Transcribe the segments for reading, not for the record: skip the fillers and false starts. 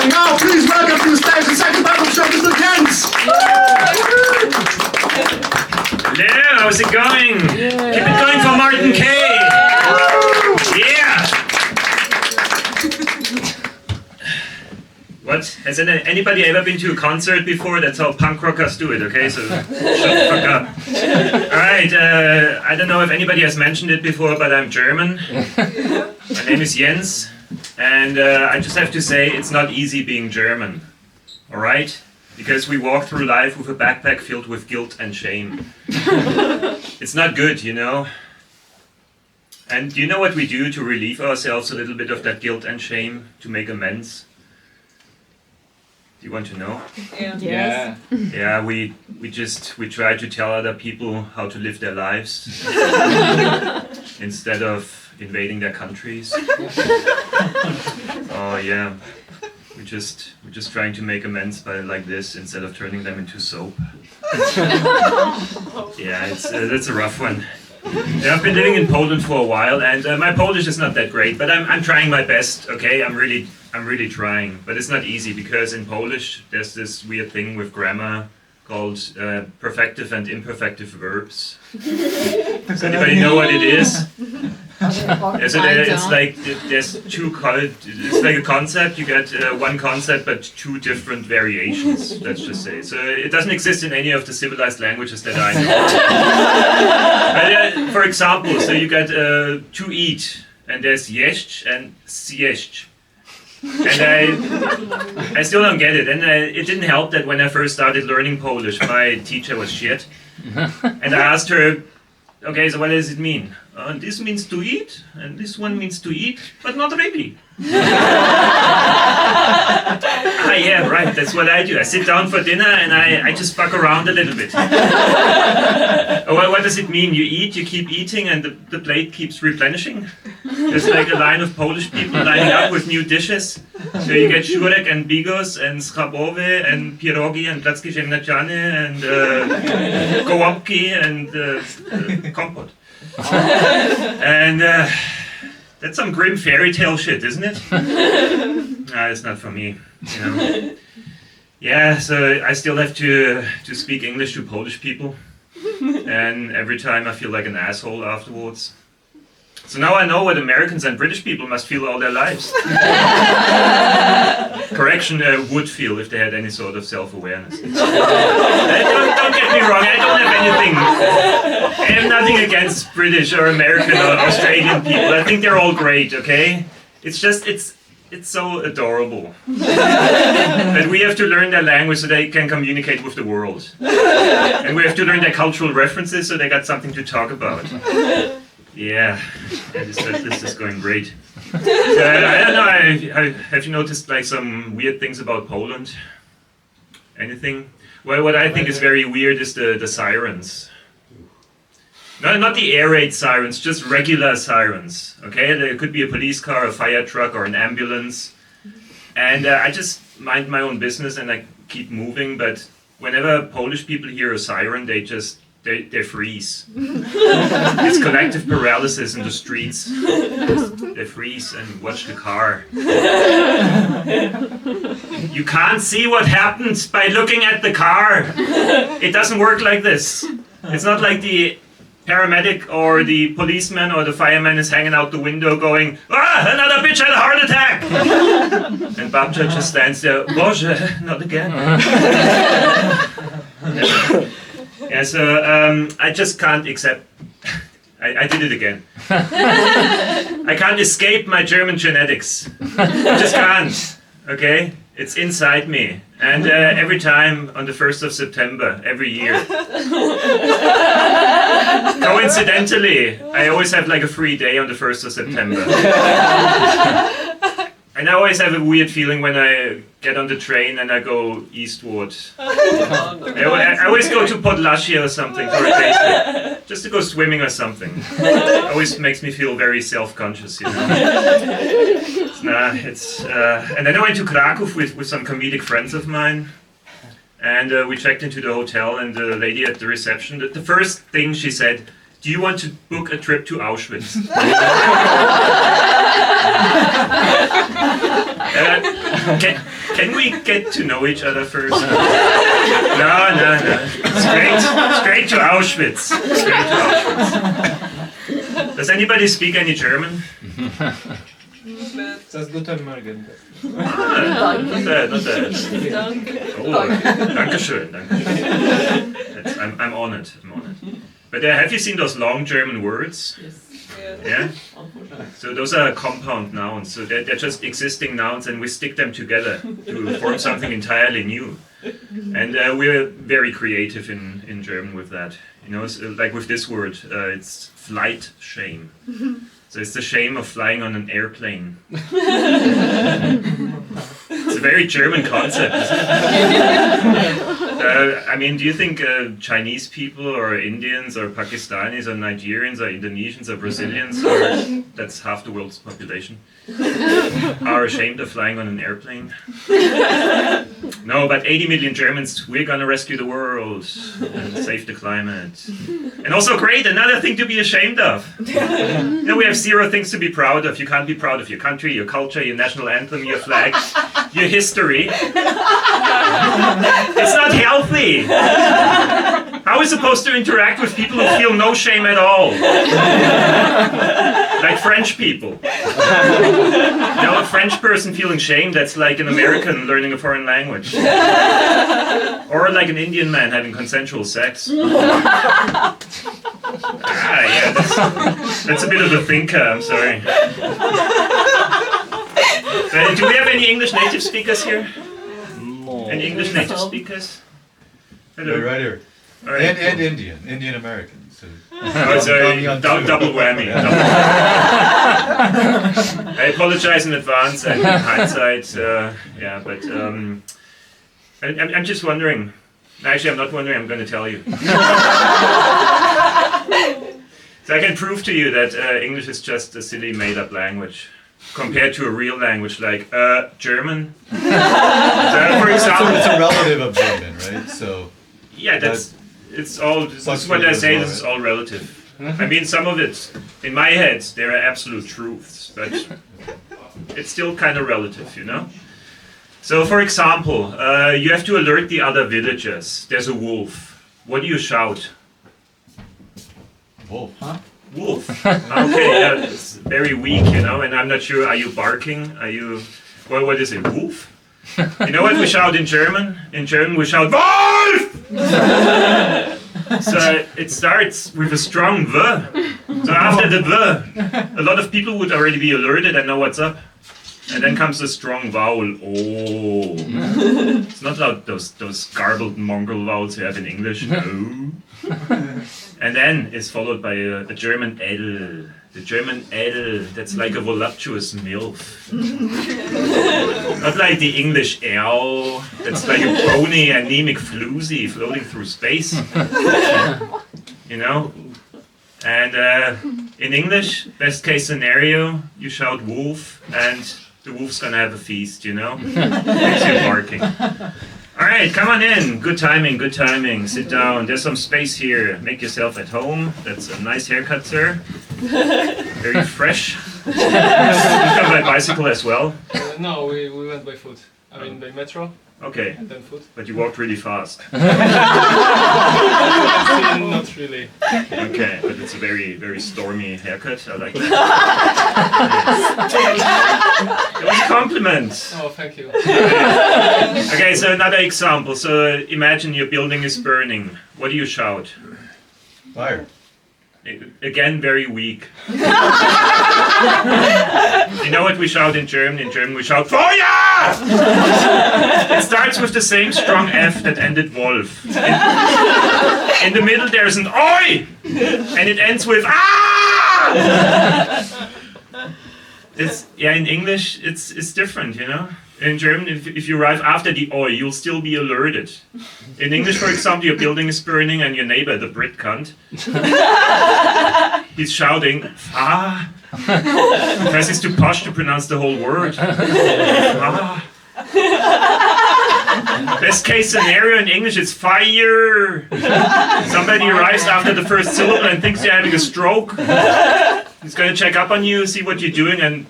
And now please welcome to the stage the second battle show, Mr. Jens! Hello, how's it going? Keep it going for Martin K! Yeah! What? Has anybody ever been to a concert before? That's how punk rockers do it, okay? So shut the fuck up. Alright, I don't know if anybody has mentioned it before, but I'm German. My name is Jens. And I just have to say, it's not easy being German. Alright? Because we walk through life with a backpack filled with guilt and shame. It's not good, you know? And do you know what we do to relieve ourselves a little bit of that guilt and shame, to make amends? Do you want to know? Yeah. Yes. Yeah, we try to tell other people how to live their lives instead of invading their countries. Oh yeah, we're just trying to make amends by like this instead of turning them into soap. Yeah, that's a rough one. Yeah, I've been living in Poland for a while, and my Polish is not that great, but I'm trying my best. Okay, I'm really trying, but it's not easy because in Polish there's this weird thing with grammar called perfective and imperfective verbs. Does anybody know what it is? It's like there's it's like a concept. You get one concept, but two different variations. Let's just say. So it doesn't exist in any of the civilized languages that I know. But, for example, so you get to eat, and there's jeść and zjeść. And I still don't get it. And it didn't help that when I first started learning Polish, my teacher was shit. And I asked her, okay, so what does it mean? This means to eat, and this one means to eat, but not really. Yeah, right, that's what I do. I sit down for dinner and I just fuck around a little bit. What does it mean? You eat, you keep eating, and the plate keeps replenishing? There's like a line of Polish people lining up with new dishes. So you get szurek and bigos and schabowy and pierogi and placki ziemniaczane and gołąbki and kompot. And that's some grim fairy tale shit, isn't it? Nah, it's not for me, you know. Yeah, so I still have to speak English to Polish people, and every time I feel like an asshole afterwards. So now I know what Americans and British people must feel all their lives. Correction, would feel if they had any sort of self-awareness. Don't get me wrong, I don't have anything. I have nothing against British or American or Australian people. I think they're all great, okay? It's just, it's so adorable. But we have to learn their language so they can communicate with the world. And we have to learn their cultural references so they got something to talk about. Yeah, this is going great. I don't know, have you noticed like some weird things about Poland? Anything? Well, what I think is very weird is the sirens. No, not the air raid sirens, just regular sirens, okay? There could be a police car, a fire truck, or an ambulance. And I just mind my own business and I keep moving, but whenever Polish people hear a siren, they freeze. It's collective paralysis in the streets. They freeze and watch the car. You can't see what happens by looking at the car. It doesn't work like this. It's not like the paramedic or the policeman or the fireman is hanging out the window going, "Ah, another bitch had a heart attack!" And Babcia just stands there, "Boże, not again." Yeah, so I just can't accept. I did it again. I can't escape my German genetics. I just can't. Okay, it's inside me, and every time on the 1st of September, every year. Coincidentally, I always have like a free day on the 1st of September. And I always have a weird feeling when I get on the train and I go eastward. I always go to Podlasie or something for a day trip, just to go swimming or something. It always makes me feel very self-conscious, you know. And then I went to Kraków with some comedic friends of mine. And we checked into the hotel, and the lady at the reception, the first thing she said, "Do you want to book a trip to Auschwitz?" Can we get to know each other first? No. Straight to Auschwitz. Straight to Auschwitz. Does anybody speak any German? Das Guten Morgen. Not bad. Oh, Dankeschön. I'm honored. But have you seen those long German words? Yes. Yeah? So those are compound nouns. So they're just existing nouns, and we stick them together to form something entirely new. And we're very creative in German with that. You know, like with this word, it's flight shame. So it's the shame of flying on an airplane. It's a very German concept, isn't it? I mean, do you think Chinese people or Indians or Pakistanis or Nigerians or Indonesians or Brazilians, or that's half the world's population, are ashamed of flying on an airplane? No, but 80 million Germans, we're gonna rescue the world and save the climate. And also great, another thing to be ashamed of. You know, we have 0 things to be proud of. You can't be proud of your country, your culture, your national anthem, your flag, your history. It's not healthy. How are we supposed to interact with people who feel no shame at all? Like French people. You know, a French person feeling shame, that's like an American learning a foreign language. Or like an Indian man having consensual sex. Yeah, that's a bit of a thinker, I'm sorry. Do we have any English native speakers here? No. Any English native speakers? Hello. Right here. All right, And cool. Indian American. So Oh, sorry, double whammy. I apologize in advance and in hindsight. Yeah, but I'm just wondering. Actually, I'm not wondering. I'm going to tell you. So I can prove to you that English is just a silly, made-up language compared to a real language like German. So, for example, it's a relative of German, right? So yeah, it's all. This is what I say. This is all relative. I mean, some of it, in my head, there are absolute truths, but it's still kind of relative, you know. So, for example, you have to alert the other villagers. There's a wolf. What do you shout? wolf. Wolf. Okay, yeah, it's very weak, you know, and I'm not sure, are you barking? Are you, well, what is it, wolf? You know what we shout in German? In German we shout, Wolf! So it starts with a strong V. So after the V, a lot of people would already be alerted and know what's up. And then comes a strong vowel, oh. It's not like those garbled mongrel vowels you have in English, no. And then it's followed by a German L. The German L, that's like a voluptuous MILF. Not like the English L, that's like a bony, anemic floozy floating through space. You know? And in English, best case scenario, you shout wolf, and the wolf's gonna have a feast, you know? Makes you barking. Alright, come on in. Good timing, good timing. Sit down. There's some space here. Make yourself at home. That's a nice haircut, sir. Very fresh. You come by bicycle as well? No, we went by foot. I mean by metro Okay, and then foot. but you walked really fast. Not really. Okay, but it's a very, very stormy haircut. I like that. It was a compliment. Oh, thank you. Okay, so another example. So imagine your building is burning. What do you shout? Fire. Again, very weak. You know what we shout in German? In German we shout Feuer! It starts with the same strong F that ended Wolf. In the middle there's an Oi! And it ends with Ah! In English it's different, you know? In German, if you arrive after the Oi, you'll still be alerted. In English, for example, your building is burning and your neighbor, the Brit cunt, he's shouting, ah, because he's too posh to pronounce the whole word. Ah. Best case scenario in English is fire. Somebody arrives after the first syllable and thinks you're having a stroke. He's going to check up on you, see what you're doing, and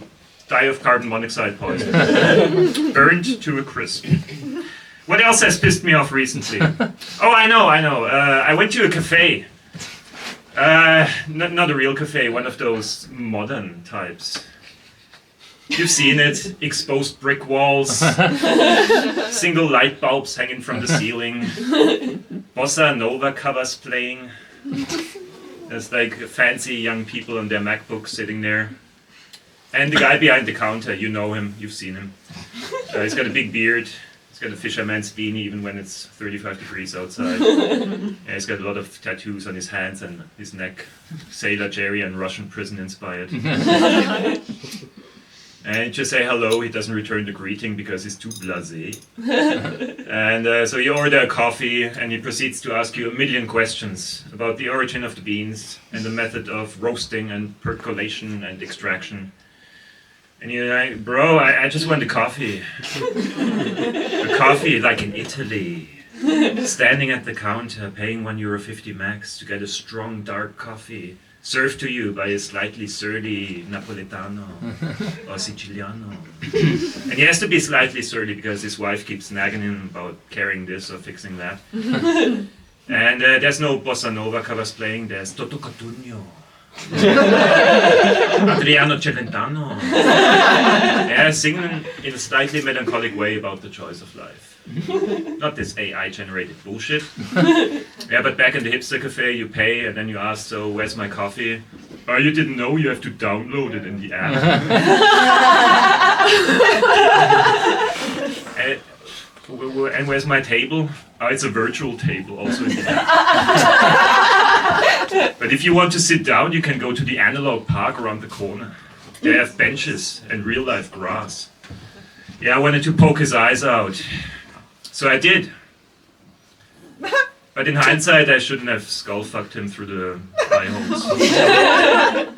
Die of carbon monoxide poisoning. Burned to a crisp. What else has pissed me off recently? Oh, I know. I went to a cafe. Not a real cafe, one of those modern types. You've seen it, exposed brick walls, single light bulbs hanging from the ceiling, bossa nova covers playing. There's like fancy young people on their MacBooks sitting there. And the guy behind the counter, you know him, you've seen him. He's got a big beard, he's got a fisherman's beanie even when it's 35 degrees outside. He's got a lot of tattoos on his hands and his neck, Sailor Jerry and Russian prison inspired. And just say hello, he doesn't return the greeting because he's too blasé. And so you order a coffee and he proceeds to ask you a million questions about the origin of the beans and the method of roasting and percolation and extraction. And you're like, bro, I just want a coffee. A coffee like in Italy. Standing at the counter, paying €1.50 max to get a strong dark coffee. Served to you by a slightly surly Napoletano or Siciliano. And he has to be slightly surly because his wife keeps nagging him about carrying this or fixing that. And there's no bossa nova covers playing, there's Toto Cotugno. Adriano Celentano. Yeah, singing in a slightly melancholic way about the choice of life. Not this AI-generated bullshit. Yeah, but back in the hipster cafe, you pay and then you ask, so where's my coffee? Oh, you didn't know you have to download it in the app. And where's my table? Oh, it's a virtual table also in the app. But if you want to sit down, you can go to the analog park around the corner. They have benches and real-life grass. Yeah, I wanted to poke his eyes out. So I did. But in hindsight, I shouldn't have skull-fucked him through the eye holes.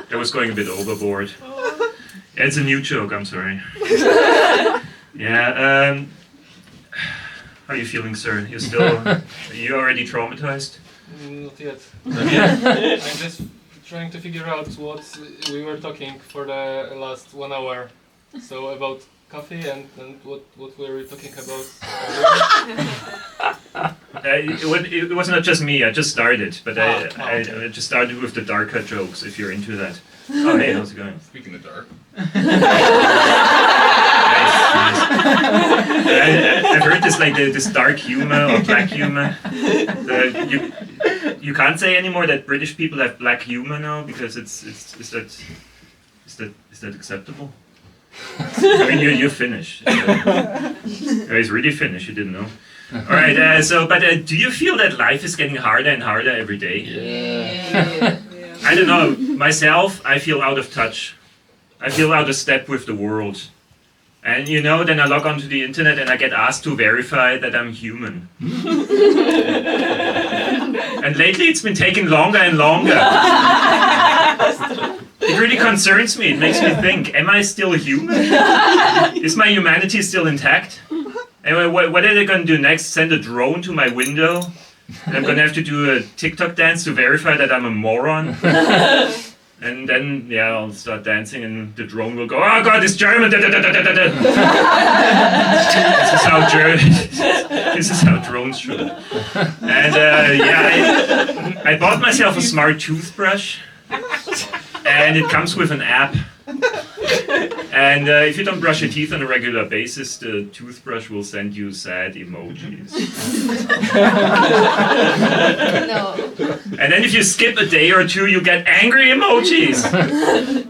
That was going a bit overboard. Yeah, it's a new joke, I'm sorry. Yeah, how are you feeling, sir? Are you already traumatized? Not yet. Not yet? I'm just trying to figure out what we were talking for the last 1 hour. So about coffee and what were we talking about? It was not just me, I just started, but I just started with the darker jokes, if you're into that. Oh, hey, how's it going? Speaking of dark. Nice. I've heard this, like, this dark humor or black humor. You can't say anymore that British people have black humor now, because is that acceptable? I mean, you're Finnish. He's really Finnish, you didn't know. Alright, do you feel that life is getting harder and harder every day? Yeah. I don't know, myself, I feel out of touch. I feel out of step with the world. And then I log onto the internet and I get asked to verify that I'm human. And lately it's been taking longer and longer. It really concerns me. It makes me think, am I still human? Is my humanity still intact? Anyway, what are they going to do next? Send a drone to my window? And I'm going to have to do a TikTok dance to verify that I'm a moron? And then, I'll start dancing and the drone will go, oh God, it's German! This is how drones should. And I bought myself a smart toothbrush. And it comes with an app. And if you don't brush your teeth on a regular basis, the toothbrush will send you sad emojis. No. And then if you skip a day or two, you get angry emojis.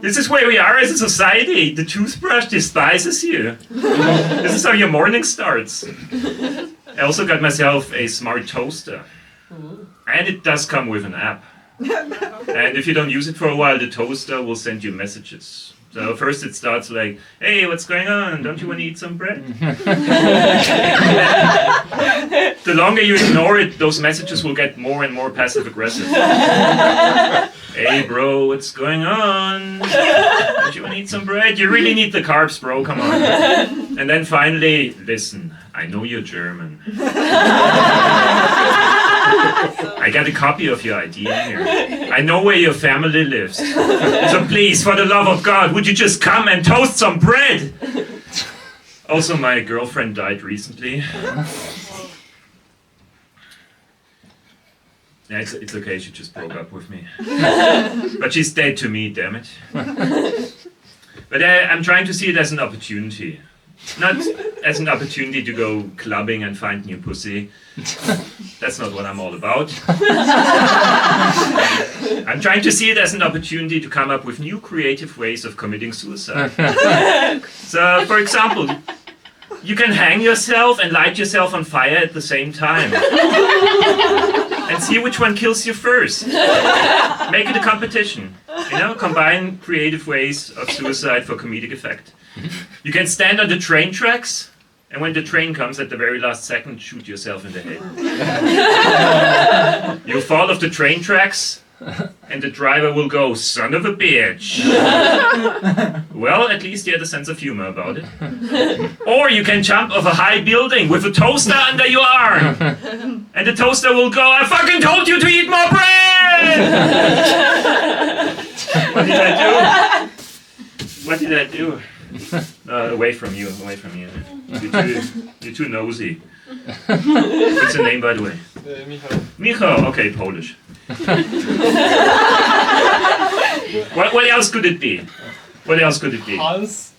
This is where we are as a society. The toothbrush despises you. This is how your morning starts. I also got myself a smart toaster. And it does come with an app. And if you don't use it for a while, the toaster will send you messages. So first it starts like, hey, what's going on? Don't you want to eat some bread? The longer you ignore it, those messages will get more and more passive aggressive. Hey bro, what's going on? Don't you want to eat some bread? You really need the carbs, bro, come on. And then finally, listen, I know you're German. I got a copy of your ID in here. I know where your family lives. So please, for the love of God, would you just come and toast some bread? Also, my girlfriend died recently. Yeah, it's okay, she just broke up with me. But she's dead to me, damn it. But I'm trying to see it as an opportunity. Not as an opportunity to go clubbing and find new pussy. That's not what I'm all about. I'm trying to see it as an opportunity to come up with new creative ways of committing suicide. So, for example, you can hang yourself and light yourself on fire at the same time. And see which one kills you first. Make it a competition. You know, combine creative ways of suicide for comedic effect. You can stand on the train tracks, and when the train comes at the very last second, shoot yourself in the head. You'll fall off the train tracks, and the driver will go, "Son of a bitch." Well, at least you had a sense of humor about it. Or you can jump off a high building with a toaster under your arm. And the toaster will go, "I fucking told you to eat more bread!" What did I do? What did I do? Away from you, away from you. You're too nosy. What's the name, by the way? Michał. Michał, okay, Polish. What else could it be? What else could it be? Hans.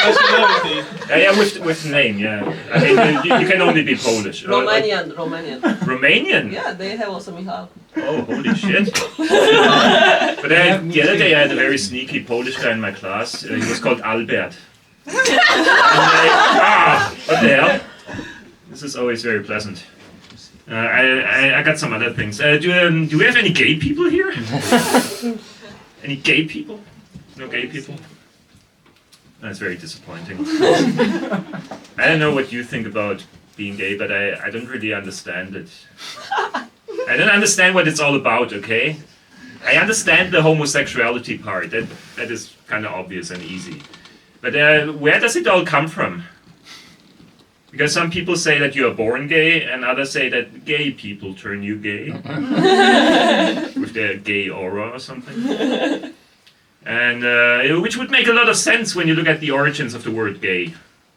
Nationality. Yeah, with the name, yeah. I mean, you can only be Polish. Romanian. Romanian? Yeah, they have also Michał. Oh, holy shit. But the other day I had a very sneaky Polish guy in my class. He was called Albert. What the hell? This is always very pleasant. I got some other things. Do we have any gay people here? Any gay people? No gay people? That's very disappointing. I don't know what you think about being gay, but I don't really understand it. I don't understand what it's all about, okay? I understand the homosexuality part. That is kind of obvious and easy. But where does it all come from? Because some people say that you are born gay, and others say that gay people turn you gay. With their gay aura or something. And which would make a lot of sense when you look at the origins of the word gay.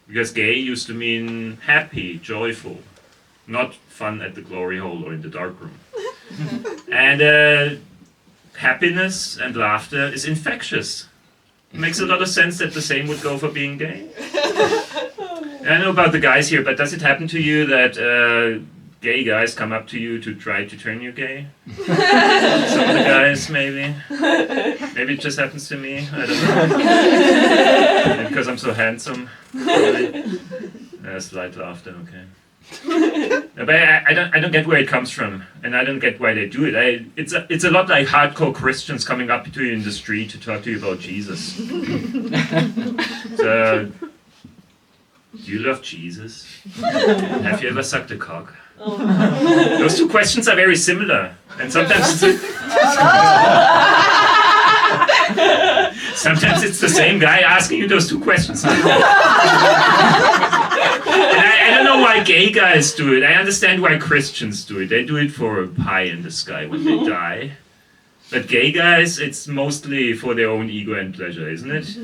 Because gay used to mean happy, joyful, not fun at the glory hole or in the dark room. And happiness and laughter is infectious. It makes a lot of sense that the same would go for being gay. I know about the guys here, but does it happen to you that gay guys come up to you to try to turn you gay? Some of the guys, maybe. Maybe it just happens to me. I don't know. Maybe because I'm so handsome. Slight laughter, okay. But I don't get where it comes from, and I don't get why they do it. It's a lot like hardcore Christians coming up to you in the street to talk to you about Jesus. So, do you love Jesus? Have you ever sucked a cock? Oh. Those two questions are very similar, and sometimes sometimes it's the same guy asking you those two questions. And I don't know why gay guys do it. I understand why Christians do it. They do it for a pie in the sky when they die. But gay guys, it's mostly for their own ego and pleasure, isn't it?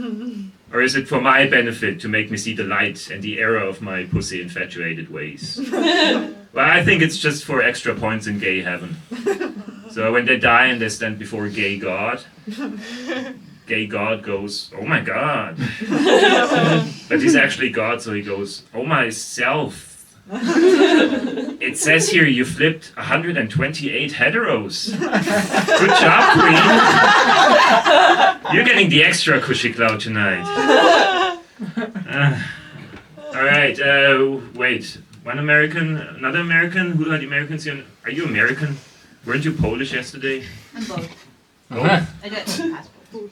Or is it for my benefit to make me see the light and the error of my pussy-infatuated ways? Well, I think it's just for extra points in gay heaven. So when they die and they stand before gay God goes, "Oh my God." But he's actually God, so he goes, "Oh myself. It says here you flipped 128 heteros. Good job, Queen. You're getting the extra cushy cloud tonight." All right, wait. One American, another American? Who are the Americans here? Are you American? Weren't you Polish yesterday? I'm both. Oh, I got no passport.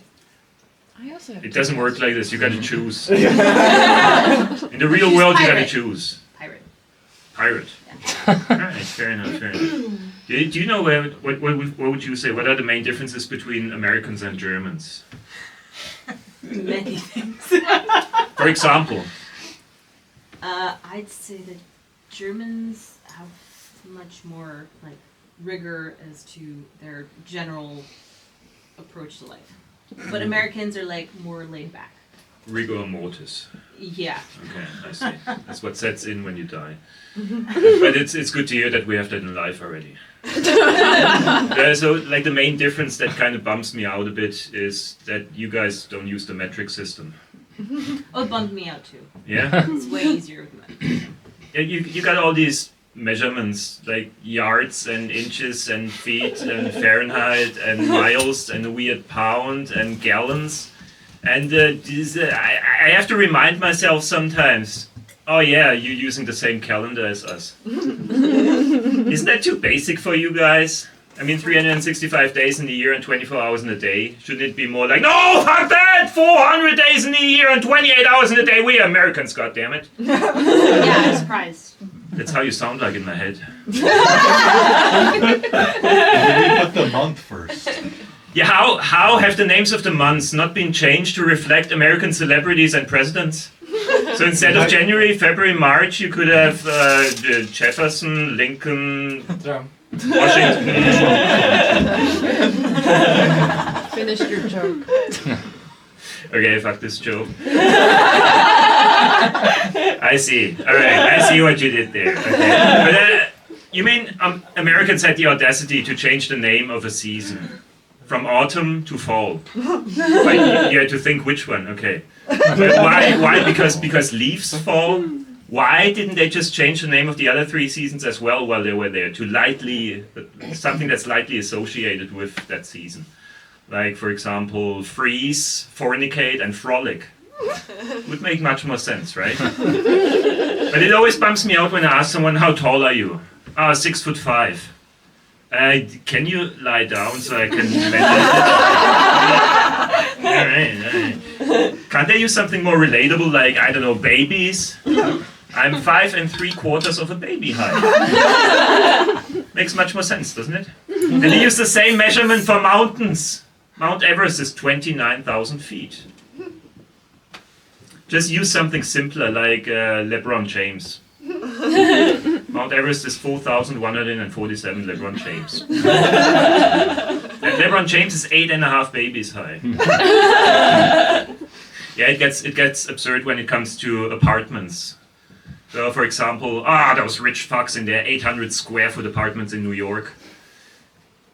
I also have it doesn't work like this. You gotta choose. In the real world, you gotta choose. pirate. Pirate. Alright, fair enough, fair enough. Do you know what would you say? What are the main differences between Americans and Germans? Many things. For example, I I'd say that Germans have much more like rigor as to their general approach to life, but Americans are like more laid back. Rigor mortis. Yeah. Okay, I see. That's what sets in when you die. But it's good to hear that we have that in life already. So, like, the main difference that kind of bumps me out a bit is that you guys don't use the metric system. Oh, it bummed me out too. Yeah? It's way easier with metric. Yeah, you got all these measurements, like yards and inches and feet and Fahrenheit and miles and a weird pound and gallons. And I have to remind myself sometimes, oh yeah, you're using the same calendar as us. Isn't that too basic for you guys? I mean, 365 days in the year and 24 hours in a day. Shouldn't it be more like, no, fuck that! 400 days in the year and 28 hours in a day. We are Americans, goddammit. Yeah, I'm surprised. That's how you sound like in my head. Maybe put the month first. Yeah, how have the names of the months not been changed to reflect American celebrities and presidents? So instead of January, February, March, you could have Jefferson, Lincoln, Trump. Washington. Finish your joke. Okay, fuck this joke. I see. All right, I see what you did there. Okay. But you mean Americans had the audacity to change the name of a season from autumn to fall? Like, you had to think which one. Okay. But why? Because leaves fall. Why didn't they just change the name of the other three seasons as well while they were there to something that's lightly associated with that season? Like, for example, freeze, fornicate, and frolic. Would make much more sense, right? But it always bumps me out when I ask someone, how tall are you? 6'5". Can you lie down so I can measure it? All right. Can't they use something more relatable, like, I don't know, babies? I'm 5 3/4 of a baby height. Makes much more sense, doesn't it? And they use the same measurement for mountains. Mount Everest is 29,000 feet. Just use something simpler, like LeBron James. Mount Everest is 4,147 LeBron James. And LeBron James is 8.5 babies high. Yeah, it gets absurd when it comes to apartments. So, for example, those rich fucks in their 800 square foot apartments in New York.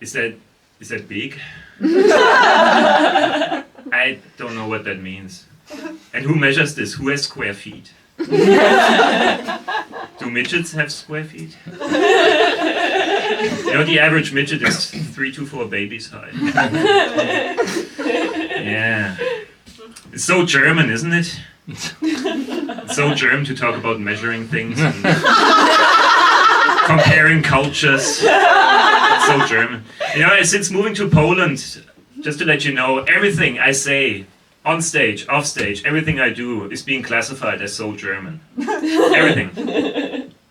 Is that big? I don't know what that means. And who measures this? Who has square feet? Do midgets have square feet? You know, the average midget is 3 to 4 babies high. Yeah. It's so German, isn't it? It's so German to talk about measuring things and comparing cultures. It's so German. You know, since moving to Poland, just to let you know, everything I say, on stage, off stage, everything I do is being classified as so German. Everything.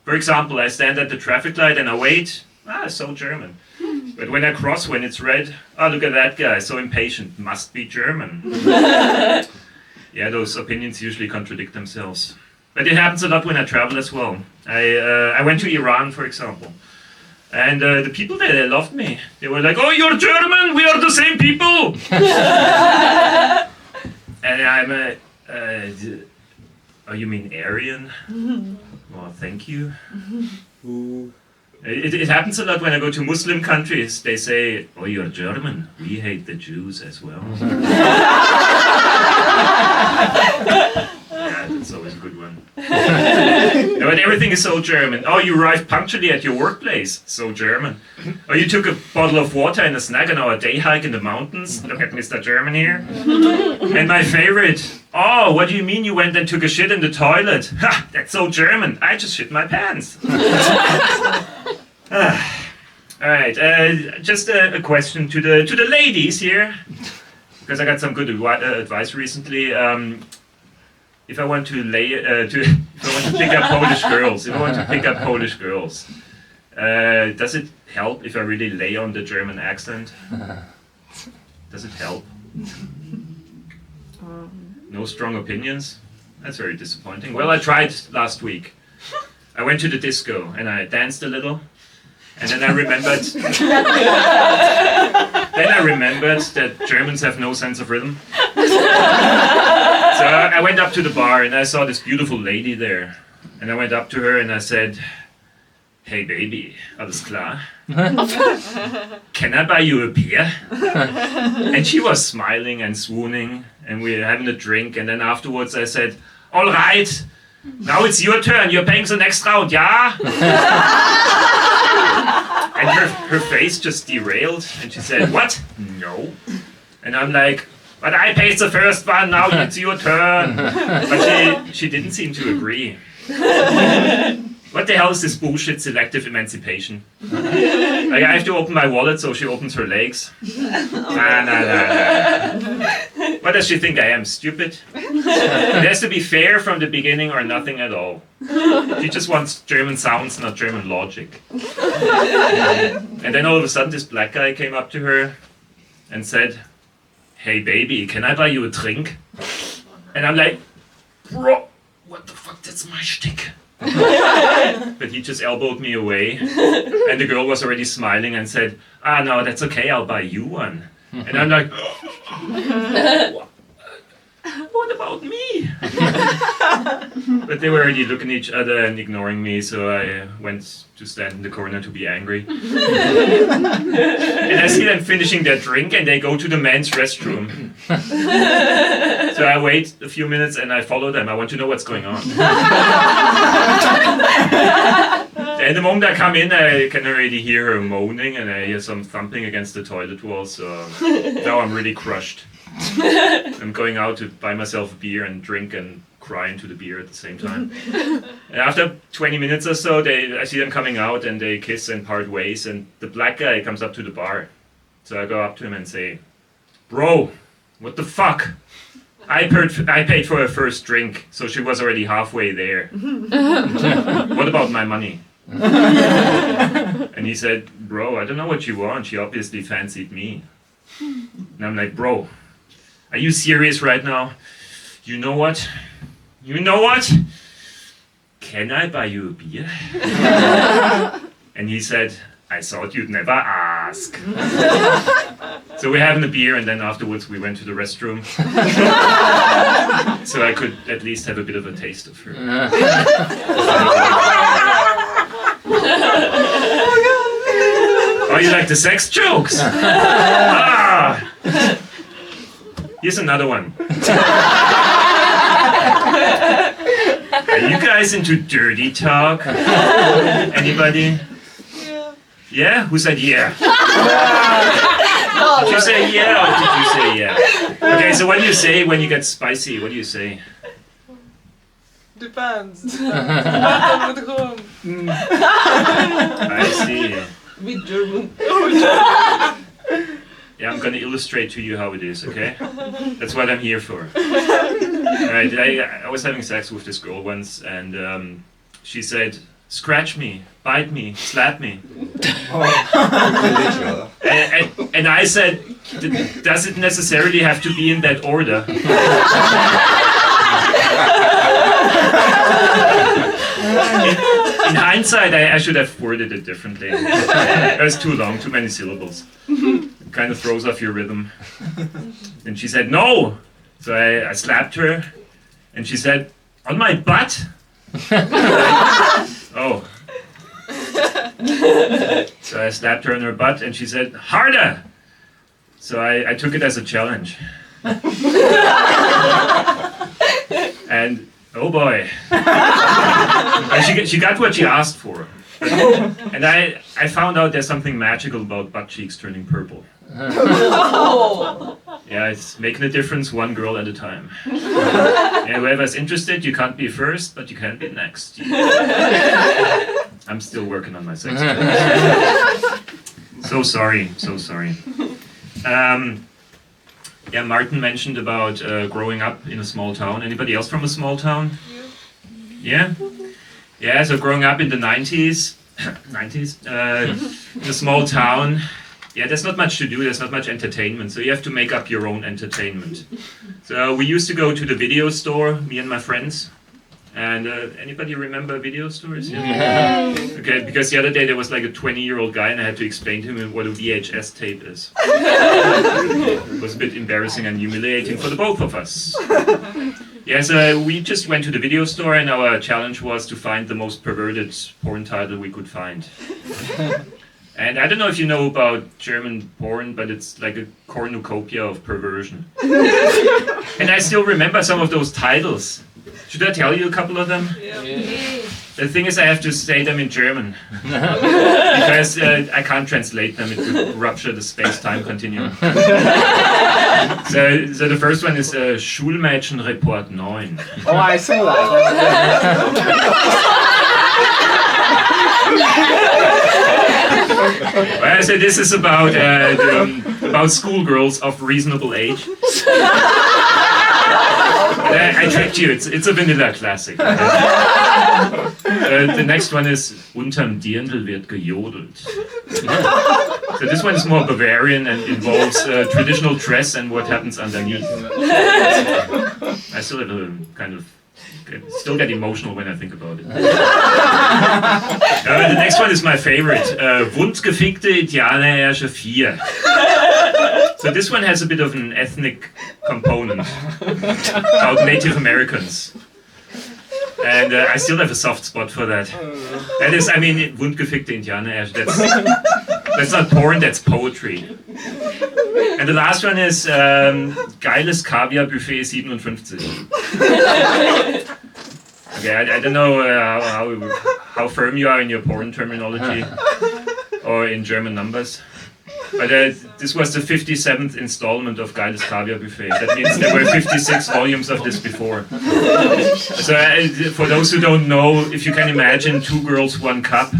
For example, I stand at the traffic light and I wait, so German. But when I cross, when it's red, look at that guy, so impatient, must be German. Yeah, those opinions usually contradict themselves. But it happens a lot when I travel as well. I went to Iran, for example. And the people there, they loved me. They were like, oh, you're German, we are the same people! And I'm oh, you mean Aryan? Well, thank you. It happens a lot when I go to Muslim countries. They say, oh, you're German. We hate the Jews as well. Yeah, that's always a good one. No, but everything is so German. Oh, you arrived punctually at your workplace. So German. Oh, you took a bottle of water and a snack on our day hike in the mountains. Look at Mr. German here. And my favorite. Oh, what do you mean you went and took a shit in the toilet? Ha, that's so German. I just shit my pants. All right, just a question to the ladies here, because I got some good advice recently. If I want to pick up Polish girls, does it help if I really lay on the German accent? Does it help? No strong opinions? That's very disappointing. Well, I tried last week. I went to the disco and I danced a little. And then I remembered that Germans have no sense of rhythm. So I went up to the bar and I saw this beautiful lady there. And I went up to her and I said, "Hey baby, alles klar? Can I buy you a beer?" And she was smiling and swooning and we were having a drink. And then afterwards I said, "All right, now it's your turn. You're paying the next round, yeah?" And her face just derailed and she said, "What? No." And I'm like, "But I paid the first one, now it's your turn." But she didn't seem to agree. What the hell is this bullshit selective emancipation? Like I have to open my wallet so she opens her legs. Nah. What does she think I am, stupid? It has to be fair from the beginning or nothing at all. She just wants German sounds, not German logic. And then all of a sudden this black guy came up to her and said, "Hey baby, can I buy you a drink?" And I'm like, "Bro, what the fuck, that's my shtick." But he just elbowed me away and the girl was already smiling and said, "No, that's okay, I'll buy you one." And I'm like, what about me? But they were already looking at each other and ignoring me, so I went to stand in the corner to be angry. And I see them finishing their drink and they go to the men's restroom. So I wait a few minutes and I follow them. I want to know what's going on. And the moment I come in, I can already hear her moaning and I hear some thumping against the toilet wall, so now I'm really crushed. I'm going out to buy myself a beer and drink and cry into the beer at the same time. And after 20 minutes or so, I see them coming out and they kiss and part ways and the black guy comes up to the bar. So I go up to him and say, "Bro, what the fuck? I paid for her first drink, so she was already halfway there. What about my money?" And he said, "Bro, I don't know what you want. She obviously fancied me." And I'm like, "Bro, are you serious right now? You know what? Can I buy you a beer?" And he said, "I thought you'd never ask." So we're having a beer and then afterwards we went to the restroom. So I could at least have a bit of a taste of her. Oh, you like the sex jokes? Here's another one. Are you guys into dirty talk? Anybody? Yeah? Who said yeah? Did you say yeah or did you say yeah? Okay, so what do you say when you get spicy? What do you say? Depends. Depends with whom. I see. With German. Yeah, I'm gonna illustrate to you how it is, okay? That's what I'm here for. Alright, I was having sex with this girl once and she said, "Scratch me, bite me, slap me." And I said, "Does it necessarily have to be in that order?" In hindsight, I should have worded it differently. It was too long, too many syllables. It kind of throws off your rhythm. And she said, "No!" So I slapped her, and she said, "On my butt?" Oh. So I slapped her on her butt, and she said, "Harder!" So I took it as a challenge. And oh boy. And she got what she asked for. And I found out there's something magical about butt cheeks turning purple. Yeah, it's making a difference one girl at a time. Yeah, whoever's interested, you can't be first, but you can be next. I'm still working on my sex. So sorry. Yeah, Martin mentioned about growing up in a small town. Anybody else from a small town? Yeah? Yeah, so growing up in the 90s, in a small town, yeah, there's not much to do, there's not much entertainment, so you have to make up your own entertainment. So we used to go to the video store, me and my friends, And anybody remember video stores? Yeah. Okay, because the other day there was like a 20-year-old guy and I had to explain to him what a VHS tape is. It was a bit embarrassing and humiliating for the both of us. Yes, we just went to the video store and our challenge was to find the most perverted porn title we could find. And I don't know if you know about German porn, but it's like a cornucopia of perversion. And I still remember some of those titles. Should I tell you a couple of them? Yeah. The thing is I have to say them in German. Because I can't translate them, it would rupture the space-time continuum. So the first one is Schulmädchenreport 9. Oh, I saw that. Well, so this is about schoolgirls of reasonable age. I tricked you, it's a vanilla classic. The next one is Unterm Dirndl wird gejodelt. So this one is more Bavarian and involves traditional dress and what happens underneath. I still have a kind of still get emotional when I think about it. The next one is my favorite. Wundgefickte Indianerische 4. So this one has a bit of an ethnic component about Native Americans. And I still have a soft spot for that. That is, I mean, Wundgefickte Indianerische, that's not porn, that's poetry. And the last one is Geiles Kaviar Buffet 57. Okay, I don't know how firm you are in your porn terminology or in German numbers. But this was the 57th installment of Geiles Kaviar Buffet. That means there were 56 volumes of this before. So for those who don't know, if you can imagine 2 girls, 1 cup,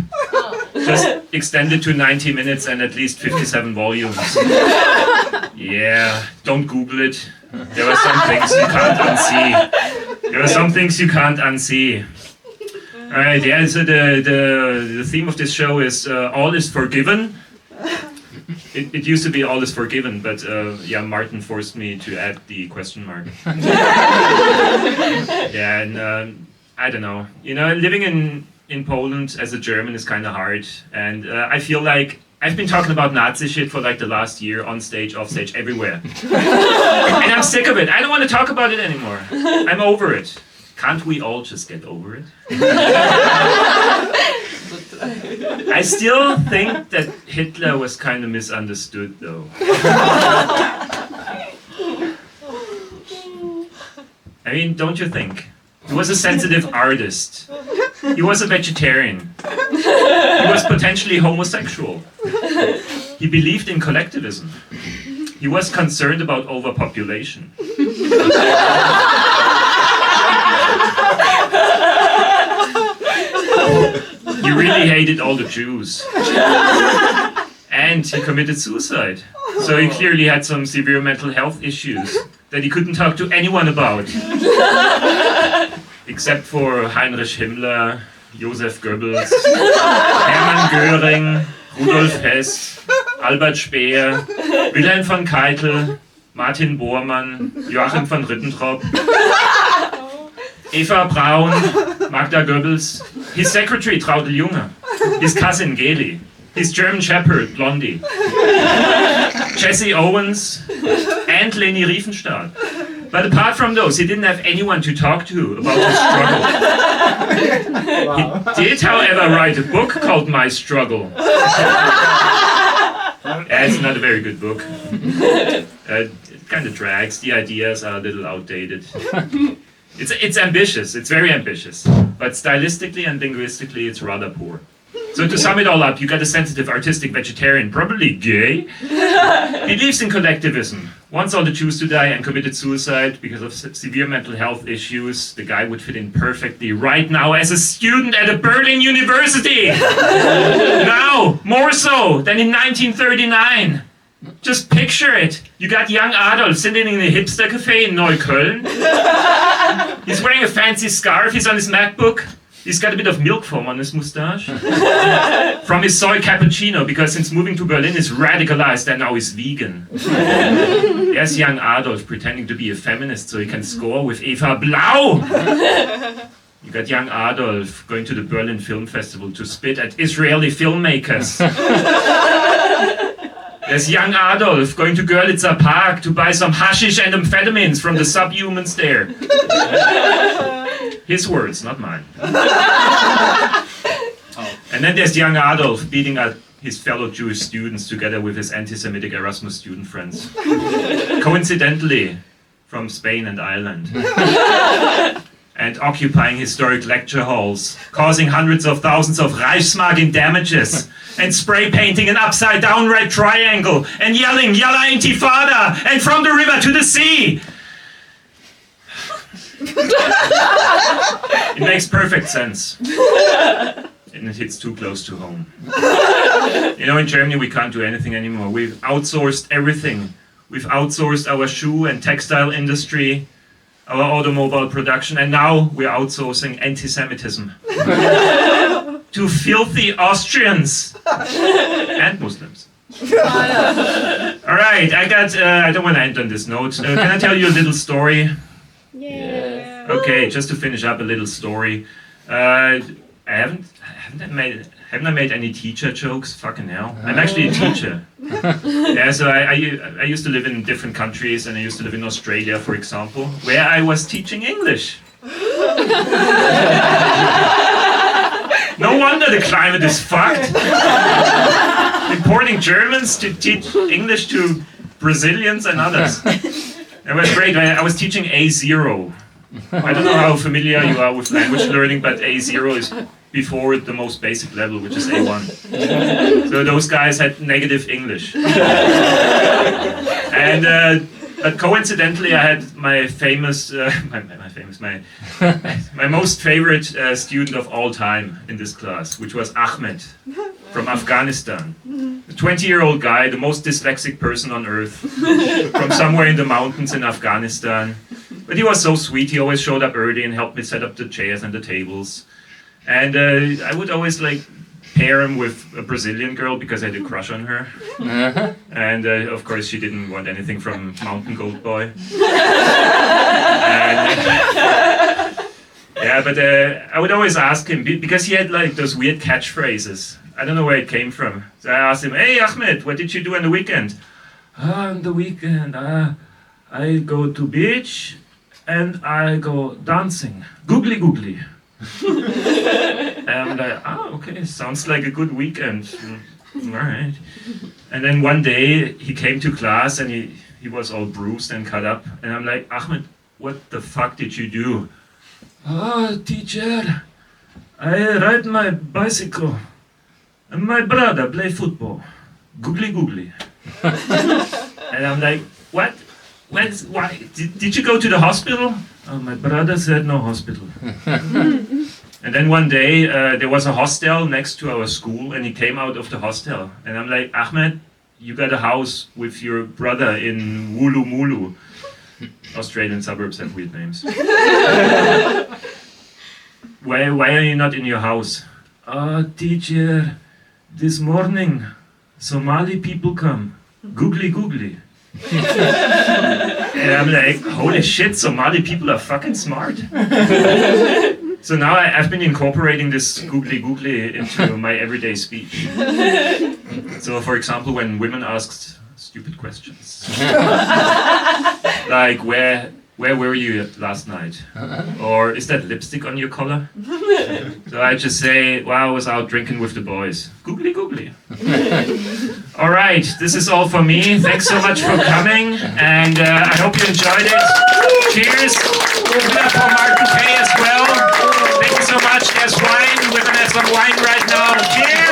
just extended to 90 minutes and at least 57 volumes. Yeah, don't Google it. There are some things you can't unsee. There are some things you can't unsee. Alright, yeah, so the theme of this show is all is forgiven. It used to be all is forgiven, but yeah, Martin forced me to add the question mark. Yeah, and I don't know. You know, living in Poland as a German is kind of hard, and I feel like I've been talking about Nazi shit for like the last year, on stage, off stage, everywhere. And I'm sick of it. I don't want to talk about it anymore. I'm over it. Can't we all just get over it? I still think that Hitler was kind of misunderstood, though. I mean, don't you think? He was a sensitive artist. He was a vegetarian. He was potentially homosexual. He believed in collectivism. He was concerned about overpopulation. He really hated all the Jews. And he committed suicide. So he clearly had some severe mental health issues that he couldn't talk to anyone about. Except for Heinrich Himmler, Joseph Goebbels, Hermann Göring, Rudolf Hess, Albert Speer, Wilhelm von Keitel, Martin Bormann, Joachim von Ribbentrop, Eva Braun, Magda Goebbels, his secretary Traudl Junge, his cousin Geli, his German shepherd Blondie, Jesse Owens, and Leni Riefenstahl. But apart from those, he didn't have anyone to talk to about his struggle. Wow. He did, however, write a book called My Struggle. It's not a very good book. It kind of drags. The ideas are a little outdated. It's ambitious. It's very ambitious. But stylistically and linguistically, it's rather poor. So to sum it all up, you got a sensitive, artistic vegetarian, probably gay. He believes in collectivism. Wants all the Jews to die and committed suicide because of severe mental health issues. The guy would fit in perfectly right now as a student at a Berlin university. Now, more so than in 1939. Just picture it. You got young Adolf sitting in a hipster cafe in Neukölln. He's wearing a fancy scarf. He's on his MacBook. He's got a bit of milk foam on his mustache. From his soy cappuccino, because since moving to Berlin he's radicalized and now he's vegan. Yes, young Adolf pretending to be a feminist so he can score with Eva Blau. You got young Adolf going to the Berlin Film Festival to spit at Israeli filmmakers. There's young Adolf going to Görlitzer Park to buy some hashish and amphetamines from the subhumans there. His words, not mine. And then there's young Adolf beating up his fellow Jewish students together with his anti-Semitic Erasmus student friends. Coincidentally, from Spain and Ireland. And occupying historic lecture halls, causing hundreds of thousands of Reichsmark in damages, and spray painting an upside-down red triangle, and yelling, Yalla Intifada, and from the river to the sea! It makes perfect sense. And it hits too close to home. You know, in Germany we can't do anything anymore. We've outsourced everything. We've outsourced our shoe and textile industry, our automobile production, and now we're outsourcing anti-Semitism to filthy Austrians and Muslims. All right, I don't want to end on this note. Can I tell you a little story? Yeah. Okay, just to finish up a little story. Haven't I made any teacher jokes? Fucking hell. I'm actually a teacher. Yeah, so I used to live in different countries, and I used to live in Australia, for example, where I was teaching English. No wonder the climate is fucked. Importing Germans to teach English to Brazilians and others. It was great. I was teaching A0. I don't know how familiar you are with language learning, but A0 is before the most basic level, which is A1. So those guys had negative English. And but coincidentally, I had my famous, my most favorite student of all time in this class, which was Ahmed from Afghanistan. A 20-year-old guy, the most dyslexic person on earth, from somewhere in the mountains in Afghanistan. But he was so sweet. He always showed up early and helped me set up the chairs and the tables. And I would always pair him with a Brazilian girl because I had a crush on her. And of course she didn't want anything from Mountain Goat Boy. Yeah, but I would always ask him, because he had those weird catchphrases. I don't know where it came from. So I asked him, hey Ahmed, what did you do on the weekend? On the weekend, I go to beach and I go dancing. Googly googly. And okay, sounds like a good weekend. All right. And then one day he came to class and he was all bruised and cut up. And I'm like, Ahmed, what the fuck did you do? Oh, teacher, I ride my bicycle. And my brother play football. Googly googly. And I'm like, what? Why? Did you go to the hospital? Oh, my brother said no hospital. And then one day there was a hostel next to our school, and he came out of the hostel. And I'm like, Ahmed, you got a house with your brother in Woolloomooloo. Australian suburbs have weird names. Why are you not in your house? Oh, teacher, this morning Somali people come. Googly googly. And I'm like, holy shit, Somali people are fucking smart. So now I've been incorporating this googly googly into my everyday speech. So for example, when women ask stupid questions, like where were you last night? Or is that lipstick on your collar? So I just say, well, I was out drinking with the boys. Googly googly. All right, this is all for me. Thanks so much for coming, and I hope you enjoyed it. Cheers. Give it up for Martin Kay as well. Thank you so much. There's wine. We're gonna have some wine right now. Cheers.